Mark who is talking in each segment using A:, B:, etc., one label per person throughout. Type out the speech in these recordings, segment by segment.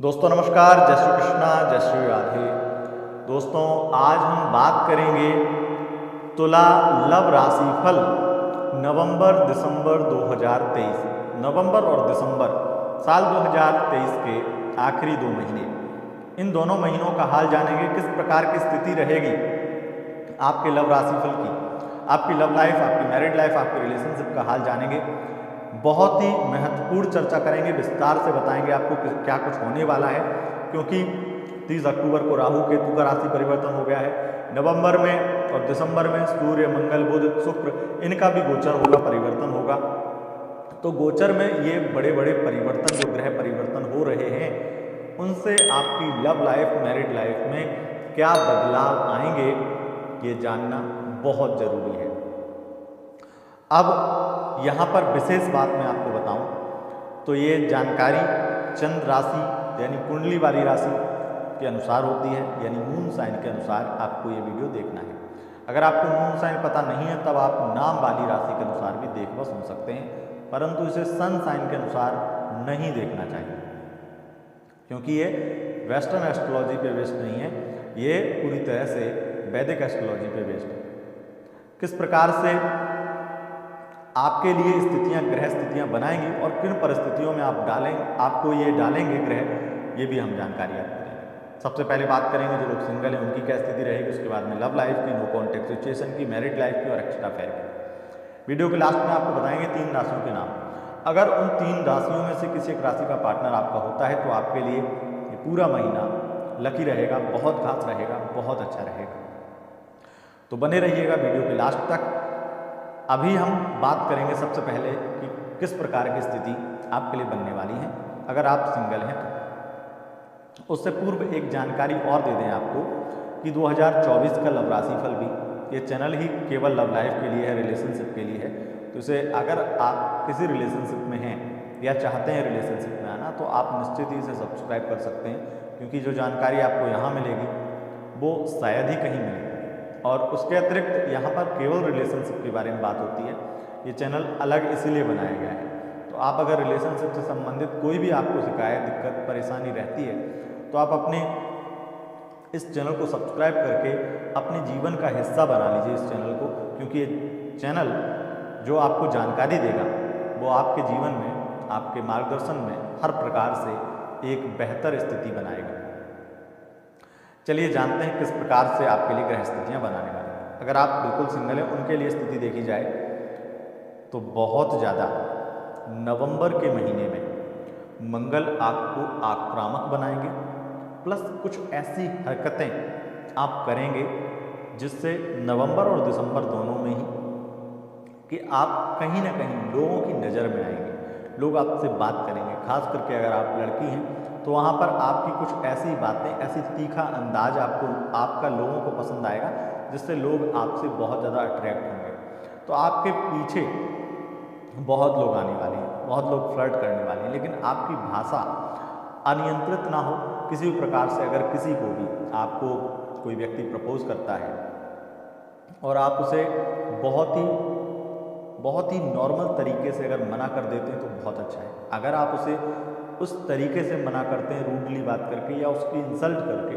A: दोस्तों नमस्कार, जय श्री कृष्णा, जय श्री राधे। दोस्तों आज हम बात करेंगे तुला लव राशिफल नवंबर दिसंबर 2023। नवंबर और दिसंबर साल 2023 के आखिरी 2 महीने, इन दोनों महीनों का हाल जानेंगे। किस प्रकार की स्थिति रहेगी आपके लव राशिफल की, आपकी लव लाइफ, आपकी मैरिड लाइफ, आपके रिलेशनशिप का हाल जानेंगे। बहुत ही महत्वपूर्ण चर्चा करेंगे, विस्तार से बताएंगे आपको क्या कुछ होने वाला है, क्योंकि 30 अक्टूबर को राहु केतु का राशि परिवर्तन हो गया है। नवंबर में और दिसंबर में सूर्य, मंगल, बुध, शुक्र, इनका भी गोचर होगा, परिवर्तन होगा। तो गोचर में ये बड़े बड़े परिवर्तन, जो ग्रह परिवर्तन हो रहे हैं, उनसे आपकी लव लाइफ, मैरिड लाइफ में क्या बदलाव आएंगे, ये जानना बहुत जरूरी है। अब यहाँ पर विशेष बात मैं आपको बताऊं तो ये जानकारी चंद्र राशि यानी कुंडली वाली राशि के अनुसार होती है, यानी मून साइन के अनुसार आपको ये वीडियो देखना है। अगर आपको मून साइन पता नहीं है तब आप नाम वाली राशि के अनुसार भी देख व सुन सकते हैं, परंतु इसे सन साइन के अनुसार नहीं देखना चाहिए, क्योंकि ये वेस्टर्न एस्ट्रोलॉजी पे बेस्ड नहीं है, ये पूरी तरह से वैदिक एस्ट्रोलॉजी पे बेस्ड है। किस प्रकार से आपके लिए स्थितियां, ग्रह स्थितियां बनाएंगी और किन परिस्थितियों में आपको ये डालेंगे ग्रह, ये भी हम जानकारी आपको देंगे। सबसे पहले बात करेंगे जो लोग सिंगल हैं उनकी क्या स्थिति रहेगी, उसके बाद में लव लाइफ की, नो कॉन्टेक्ट सिचुएशन की, मैरिड लाइफ की और एक्स्ट्रा फेयर की। वीडियो के लास्ट में आपको बताएंगे 3 राशियों के नाम। अगर उन 3 राशियों में से किसी एक राशि का पार्टनर आपका होता है तो आपके लिए ये पूरा महीना लकी रहेगा, बहुत खास रहेगा, बहुत अच्छा रहेगा। तो बने रहिएगा वीडियो के लास्ट तक। अभी हम बात करेंगे सबसे पहले कि किस प्रकार की स्थिति आपके लिए बनने वाली है अगर आप सिंगल हैं तो। उससे पूर्व एक जानकारी और दे दें आपको कि 2024 का लव राशिफल भी, ये चैनल ही केवल लव लाइफ के लिए है, रिलेशनशिप के लिए है। तो इसे अगर आप किसी रिलेशनशिप में हैं या चाहते हैं रिलेशनशिप में आना, तो आप निश्चित ही इसे सब्सक्राइब कर सकते हैं, क्योंकि जो जानकारी आपको यहाँ मिलेगी वो शायद ही कहीं मिलेगी। और उसके अतिरिक्त यहाँ पर केवल रिलेशनशिप के बारे में बात होती है। ये चैनल अलग इसीलिए बनाया गया है। तो आप अगर रिलेशनशिप से संबंधित कोई भी आपको शिकायत, दिक्कत, परेशानी रहती है तो आप अपने इस चैनल को सब्सक्राइब करके अपने जीवन का हिस्सा बना लीजिए इस चैनल को, क्योंकि ये चैनल जो आपको जानकारी देगा वो आपके जीवन में, आपके मार्गदर्शन में हर प्रकार से एक बेहतर स्थिति बनाएगा। चलिए जानते हैं किस प्रकार से आपके लिए ग्रह स्थितियाँ बनाने वाली हैं। अगर आप बिल्कुल सिंगल हैं, उनके लिए स्थिति देखी जाए तो बहुत ज़्यादा नवंबर के महीने में मंगल आपको आक्रामक बनाएंगे, प्लस कुछ ऐसी हरकतें आप करेंगे जिससे नवंबर और दिसंबर दोनों में ही कि आप कहीं ना कहीं लोगों की नज़र में आएंगे, लोग आपसे बात करेंगे। खास करके अगर आप लड़की हैं तो वहाँ पर आपकी कुछ ऐसी बातें, ऐसी तीखा अंदाज आपका लोगों को पसंद आएगा, जिससे लोग आपसे बहुत ज़्यादा अट्रैक्ट होंगे। तो आपके पीछे बहुत लोग आने वाले हैं, बहुत लोग फ्लर्ट करने वाले हैं, लेकिन आपकी भाषा अनियंत्रित ना हो किसी भी प्रकार से। अगर किसी को भी, आपको कोई व्यक्ति प्रपोज करता है और आप उसे बहुत ही नॉर्मल तरीके से अगर मना कर देते हैं तो बहुत अच्छा है। अगर आप उसे उस तरीके से मना करते हैं, रूडली बात करके या उसकी इंसल्ट करके,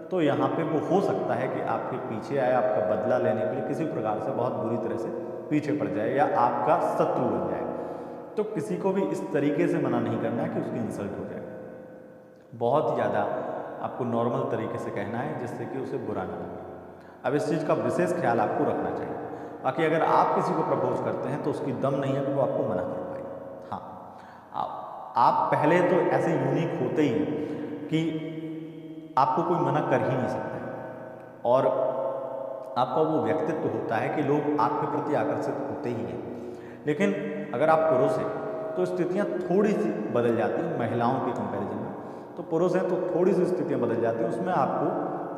A: तो यहाँ पे वो हो सकता है कि आपके पीछे आए, आपका बदला लेने के लिए किसी प्रकार से बहुत बुरी तरह से पीछे पड़ जाए या आपका शत्रु बन जाए। तो किसी को भी इस तरीके से मना नहीं करना है कि उसकी इंसल्ट हो जाए। बहुत ही ज़्यादा आपको नॉर्मल तरीके से कहना है, जिससे कि उसे बुरा ना लगे। अब इस चीज़ का विशेष ख्याल आपको रखना चाहिए। बाकी अगर आप किसी को प्रपोज करते हैं तो उसकी दम नहीं है कि वो आपको मना कर पाए। हाँ, आप पहले तो ऐसे यूनिक होते ही हैं कि आपको कोई मना कर ही नहीं सकता है, और आपका वो व्यक्तित्व होता है कि लोग आपके प्रति आकर्षित होते ही हैं। लेकिन अगर आप पुरुष हैं तो स्थितियाँ थोड़ी सी बदल जाती हैं मुहिलाओं के कंपैरिजन में। तो पुरुष हैं तो थोड़ी सी स्थितियाँ बदल जाती हैं। उसमें आपको,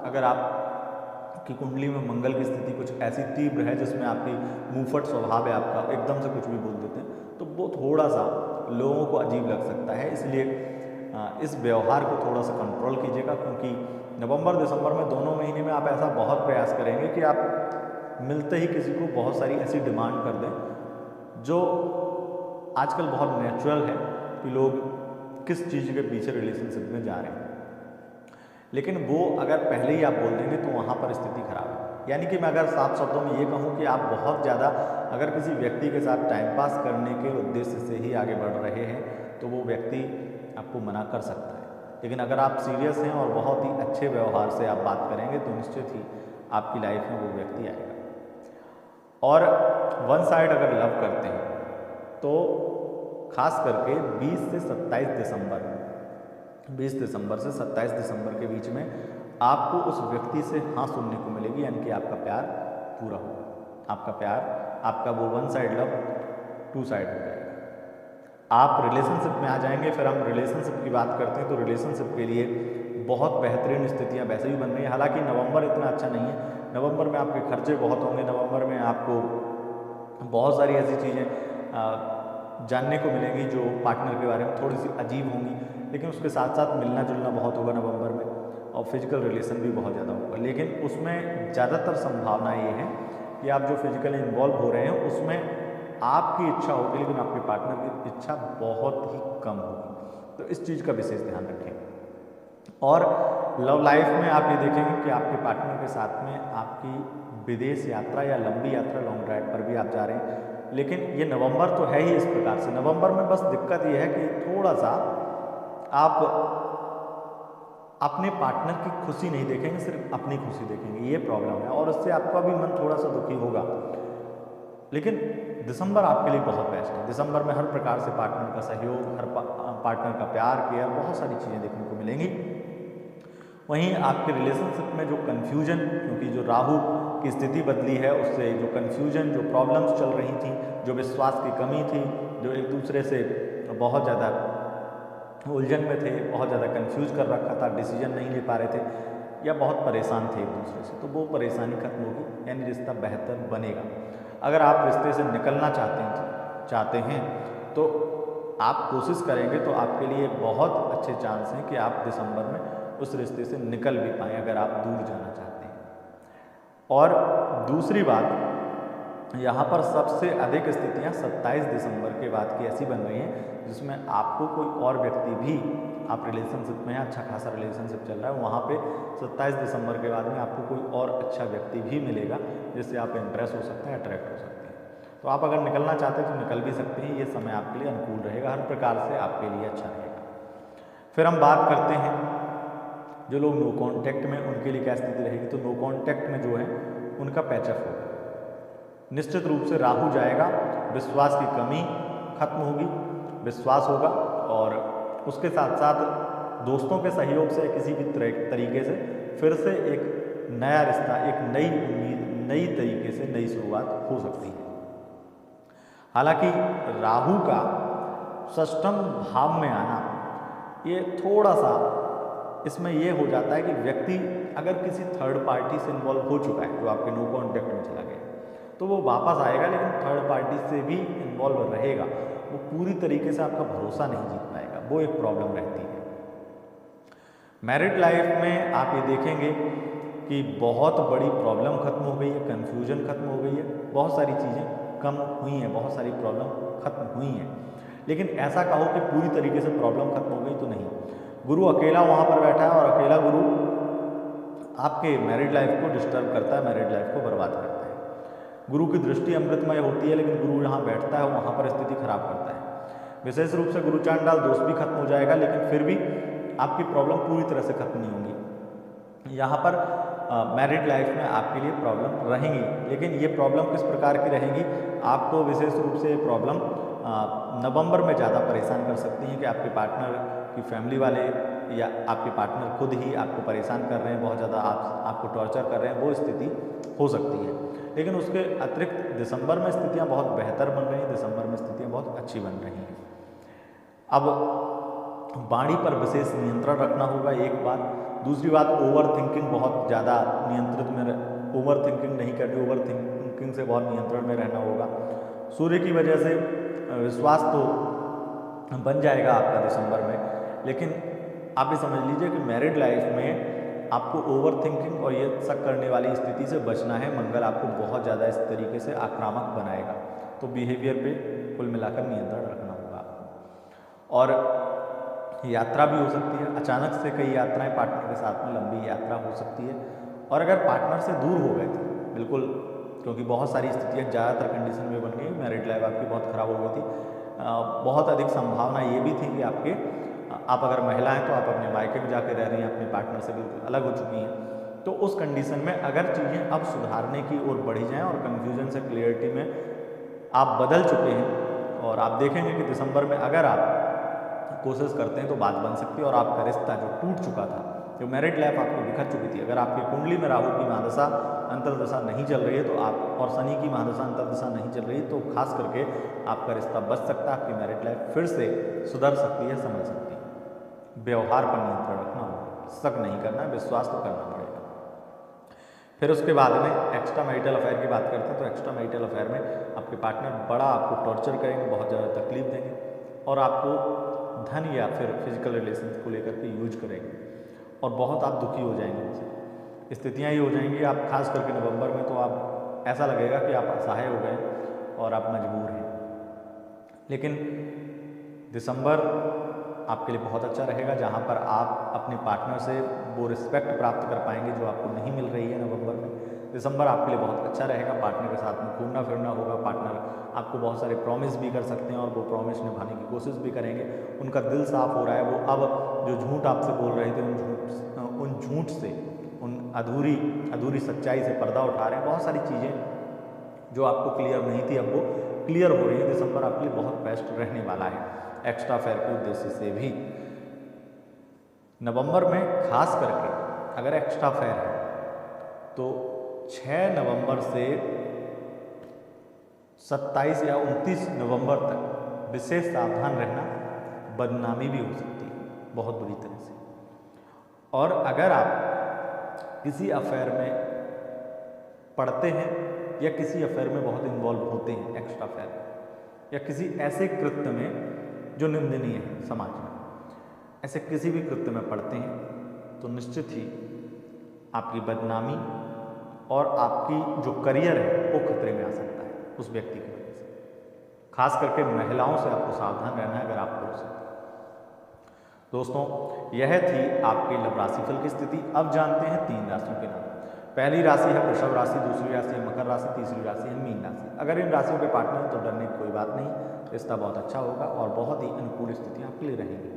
A: अगर आपकी कुंडली में मंगल की स्थिति कुछ ऐसी तीव्र है जिसमें आपकी मुंहफट स्वभाव है, आपका एकदम से कुछ भी बोल देते हैं, तो वो थोड़ा सा लोगों को अजीब लग सकता है। इसलिए इस व्यवहार को थोड़ा सा कंट्रोल कीजिएगा, क्योंकि नवंबर दिसंबर में दोनों महीने में आप ऐसा बहुत प्रयास करेंगे कि आप मिलते ही किसी को बहुत सारी ऐसी डिमांड कर दें जो आजकल बहुत नेचुरल है कि लोग किस चीज़ के पीछे रिलेशनशिप में जा रहे हैं। लेकिन वो अगर पहले ही आप बोल देंगे तो वहाँ पर स्थिति खराब है। यानी कि मैं अगर साफ शब्दों में ये कहूँ कि आप बहुत ज़्यादा अगर किसी व्यक्ति के साथ टाइम पास करने के उद्देश्य से ही आगे बढ़ रहे हैं तो वो व्यक्ति आपको मना कर सकता है। लेकिन अगर आप सीरियस हैं और बहुत ही अच्छे व्यवहार से आप बात करेंगे तो निश्चित ही आपकी लाइफ में वो व्यक्ति आएगा। और वन साइड अगर लव करते हैं तो खास करके 20 से 27 दिसंबर 20 दिसंबर से 27 दिसंबर के बीच में आपको उस व्यक्ति से हाँ सुनने को मिलेगी, यानी कि आपका प्यार पूरा होगा। आपका प्यार, आपका वो वन साइड लव 2 साइड हो जाएगा। आप रिलेशनशिप में आ जाएंगे। फिर हम रिलेशनशिप की बात करते हैं तो रिलेशनशिप के लिए बहुत बेहतरीन स्थितियां वैसे ही बन रही हैं। हालांकि नवंबर इतना अच्छा नहीं है, नवंबर में आपके खर्चे बहुत होंगे, नवंबर में आपको बहुत सारी ऐसी चीज़ें जानने को मिलेंगी जो पार्टनर के बारे में थोड़ी सी अजीब होंगी, लेकिन उसके साथ साथ मिलना जुलना बहुत होगा नवंबर में और फिजिकल रिलेशन भी बहुत ज़्यादा होगा। लेकिन उसमें ज़्यादातर संभावना ये है कि आप जो फिजिकली इन्वॉल्व हो रहे हैं उसमें आपकी इच्छा होगी लेकिन आपके पार्टनर की इच्छा बहुत ही कम होगी। तो इस चीज़ का विशेष ध्यान रखें। और लव लाइफ में आप ये देखेंगे कि आपके पार्टनर के साथ में आपकी विदेश यात्रा या लंबी यात्रा लॉन्ग ड्राइव पर भी आप जा रहे हैं। लेकिन ये नवंबर तो है ही इस प्रकार से। नवंबर में बस दिक्कत ये है कि थोड़ा सा आप अपने पार्टनर की खुशी नहीं देखेंगे, सिर्फ अपनी खुशी देखेंगे, ये प्रॉब्लम है और इससे आपका भी मन थोड़ा सा दुखी होगा। लेकिन दिसंबर आपके लिए बहुत बेस्ट है। दिसंबर में हर प्रकार से पार्टनर का सहयोग, हर पार्टनर का प्यार, केयर, बहुत सारी चीज़ें देखने को मिलेंगी। वहीं आपके रिलेशनशिप में जो कन्फ्यूजन, क्योंकि जो राहु की स्थिति बदली है उससे जो कन्फ्यूजन, जो प्रॉब्लम्स चल रही थी, जो विश्वास की कमी थी, जो एक दूसरे से बहुत ज़्यादा उलझन में थे, बहुत ज़्यादा कंफ्यूज कर रखा था, डिसीजन नहीं ले पा रहे थे या बहुत परेशान थे एक दूसरे से, तो वो परेशानी खत्म होगी, यानी रिश्ता बेहतर बनेगा। अगर आप रिश्ते से निकलना चाहते हैं तो आप कोशिश करेंगे तो आपके लिए बहुत अच्छे चांस हैं कि आप दिसंबर में उस रिश्ते से निकल भी पाएँ अगर आप दूर जाना चाहते हैं। और दूसरी बात, यहाँ पर सबसे अधिक स्थितियाँ 27 दिसंबर के बाद की ऐसी बन रही हैं जिसमें आपको कोई और व्यक्ति भी, आप रिलेशनशिप में हैं, अच्छा खासा रिलेशनशिप चल रहा है, वहाँ पे 27 दिसंबर के बाद में आपको कोई और अच्छा व्यक्ति भी मिलेगा जिससे आप इंप्रेस हो सकते हैं, अट्रैक्ट हो सकते हैं। तो आप अगर निकलना चाहते हैं तो निकल भी सकते हैं। ये समय आपके लिए अनुकूल रहेगा, हर प्रकार से आपके लिए अच्छा रहेगा। फिर हम बात करते हैं जो लोग नो कॉन्टैक्ट में, उनके लिए क्या स्थिति रहेगी। तो नो कॉन्टैक्ट में जो है उनका पैचअप होगा। निश्चित रूप से राहु जाएगा, विश्वास की कमी खत्म होगी, विश्वास होगा और उसके साथ साथ दोस्तों के सहयोग से किसी भी तरीके से फिर से एक नया रिश्ता, एक नई उम्मीद, नई तरीके से नई शुरुआत हो सकती है। हालांकि राहु का षष्ठम भाव में आना ये थोड़ा सा इसमें ये हो जाता है कि व्यक्ति अगर किसी थर्ड पार्टी से इन्वॉल्व हो चुका है, जो आपके नो कॉन्टैक्ट में चला गया, तो वो वापस आएगा लेकिन थर्ड पार्टी से भी इन्वॉल्व रहेगा, वो पूरी तरीके से आपका भरोसा नहीं जीत पाएगा, वो एक प्रॉब्लम रहती है। मैरिड लाइफ में आप ये देखेंगे कि बहुत बड़ी प्रॉब्लम खत्म हो गई है, कन्फ्यूजन खत्म हो गई है, बहुत सारी चीज़ें कम हुई हैं, बहुत सारी प्रॉब्लम खत्म हुई हैं। लेकिन ऐसा कहो कि पूरी तरीके से प्रॉब्लम खत्म हो गई तो नहीं। गुरु अकेला वहाँ पर बैठा है और अकेला गुरु आपके मैरिड लाइफ को डिस्टर्ब करता है, मैरिड लाइफ को बर्बाद करता है। गुरु की दृष्टि अमृतमय होती है लेकिन गुरु जहाँ बैठता है वहाँ पर स्थिति खराब करता है। विशेष रूप से गुरु चांडाल दोष भी खत्म हो जाएगा लेकिन फिर भी आपकी प्रॉब्लम पूरी तरह से खत्म नहीं होंगी। यहाँ पर मैरिड लाइफ में आपके लिए प्रॉब्लम रहेंगी, लेकिन ये प्रॉब्लम किस प्रकार की रहेंगी, आपको विशेष रूप से प्रॉब्लम नवंबर में ज़्यादा परेशान कर सकती हैं कि आपके पार्टनर की फैमिली वाले या आपके पार्टनर खुद ही आपको परेशान कर रहे हैं, बहुत ज़्यादा आपको टॉर्चर कर रहे हैं, वो स्थिति हो सकती है। लेकिन उसके अतिरिक्त दिसंबर में स्थितियाँ बहुत बेहतर बन रही हैं, दिसंबर में स्थितियाँ बहुत अच्छी बन रही हैं। अब वाणी पर विशेष नियंत्रण रखना होगा, एक बात। दूसरी बात, ओवर थिंकिंग बहुत ज़्यादा नियंत्रित में, ओवर थिंकिंग नहीं करनी, ओवर थिंकिंग से बहुत नियंत्रण में रहना होगा। सूर्य की वजह से विश्वास तो बन जाएगा आपका दिसंबर में, लेकिन आप ये समझ लीजिए कि मैरिड लाइफ में आपको ओवर थिंकिंग और ये शक करने वाली स्थिति से बचना है। मंगल आपको बहुत ज़्यादा इस तरीके से आक्रामक बनाएगा, तो बिहेवियर पे कुल मिलाकर नियंत्रण रखना होगा आपको। और यात्रा भी हो सकती है, अचानक से कई यात्राएं पार्टनर के साथ में लंबी यात्रा हो सकती है। और अगर पार्टनर से दूर हो गए थे बिल्कुल, क्योंकि बहुत सारी स्थितियाँ ज़्यादातर कंडीशन में बन गई, मैरिड लाइफ आपकी बहुत ख़राब हो गई थी, बहुत अधिक संभावना ये भी थी कि आप अगर महिला हैं तो आप अपने मायके में जाके रह रही हैं, अपने पार्टनर से बिल्कुल अलग हो चुकी हैं, तो उस कंडीशन में अगर चीज़ें अब सुधारने की ओर बढ़ी जाएँ और कन्फ्यूजन से क्लियरिटी में आप बदल चुके हैं और आप देखेंगे कि दिसंबर में अगर आप कोशिश करते हैं तो बात बन सकती है और आपका रिश्ता जो टूट चुका था, जो मैरिड लाइफ आपकी बिखर चुकी थी, अगर आपकी कुंडली में राहु की महादशा अंतर्दशा नहीं चल रही है तो आप, और शनि की महादशा अंतर्दशा नहीं चल रही है, तो खास करके आपका रिश्ता बच सकता है, आपकी मैरिड लाइफ फिर से सुधर सकती है, संभल सकती है। व्यवहार पर नियंत्रण रखना होगा, शक नहीं करना, विश्वास तो करना पड़ेगा। फिर उसके बाद में एक्स्ट्रा मैरिटल अफेयर की बात करते हैं, तो एक्स्ट्रा मैरिटल अफेयर में आपके पार्टनर बड़ा आपको टॉर्चर करेंगे, बहुत ज़्यादा तकलीफ देंगे और आपको धन या फिर फिजिकल रिलेशन को लेकर के यूज करेंगे और बहुत आप दुखी हो जाएंगे उनसे। स्थितियाँ ये हो जाएंगी, आप खास करके नवंबर में तो आप ऐसा लगेगा कि आप असहाय हो गए और आप मजबूर हैं। लेकिन दिसंबर आपके लिए बहुत अच्छा रहेगा, जहाँ पर आप अपने पार्टनर से वो रिस्पेक्ट प्राप्त कर पाएंगे जो आपको नहीं मिल रही है नवंबर में। दिसंबर आपके लिए बहुत अच्छा रहेगा, पार्टनर के साथ में घूमना फिरना होगा, पार्टनर आपको बहुत सारे प्रॉमिस भी कर सकते हैं और वो प्रॉमिस निभाने की कोशिश भी करेंगे। उनका दिल साफ हो रहा है, वो अब जो झूठ आपसे बोल रहे थे उन झूठ से, उन अधूरी सच्चाई से पर्दा उठा रहे हैं। बहुत सारी चीज़ें जो आपको क्लियर नहीं थी अब वो क्लियर हो रही है। दिसंबर आपके लिए बहुत बेस्ट रहने वाला है एक्स्ट्रा अफेयर के उद्देश्य से भी। नवंबर में खास करके अगर एक्स्ट्रा अफेयर है तो 6 नवंबर से 27 या 29 नवंबर तक विशेष सावधान रहना, बदनामी भी हो सकती है बहुत बुरी तरह से। और अगर आप किसी अफेयर में पढ़ते हैं या किसी अफेयर में बहुत इन्वॉल्व होते हैं एक्स्ट्रा अफेयर या किसी ऐसे कृत्य में जो निंदनीय है समाज में, ऐसे किसी भी कृत्य में पढ़ते हैं तो निश्चित ही आपकी बदनामी और आपकी जो करियर है वो खतरे में आ सकता है उस व्यक्ति की वजह से। खास करके महिलाओं से आपको सावधान रहना है अगर आपको हो सकता है। दोस्तों, यह थी आपकी लव राशिफल की स्थिति। अब जानते हैं 3 राशियों के नाम। पहली राशि है वृषभ राशि, दूसरी राशि है मकर राशि, तीसरी राशि है मीन राशि। अगर इन राशियों के पार्टनर हैं तो डरने की कोई बात नहीं, रिश्ता बहुत अच्छा होगा और बहुत ही अनुकूल स्थितियाँ आपके लिए रहेंगी।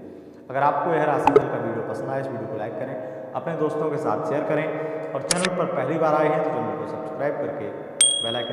A: अगर आपको यह राशिफल का वीडियो पसंद आए, इस वीडियो को लाइक करें, अपने दोस्तों के साथ शेयर करें और चैनल पर पहली बार आए हैं तो चैनल को सब्सक्राइब करके बेल आइकन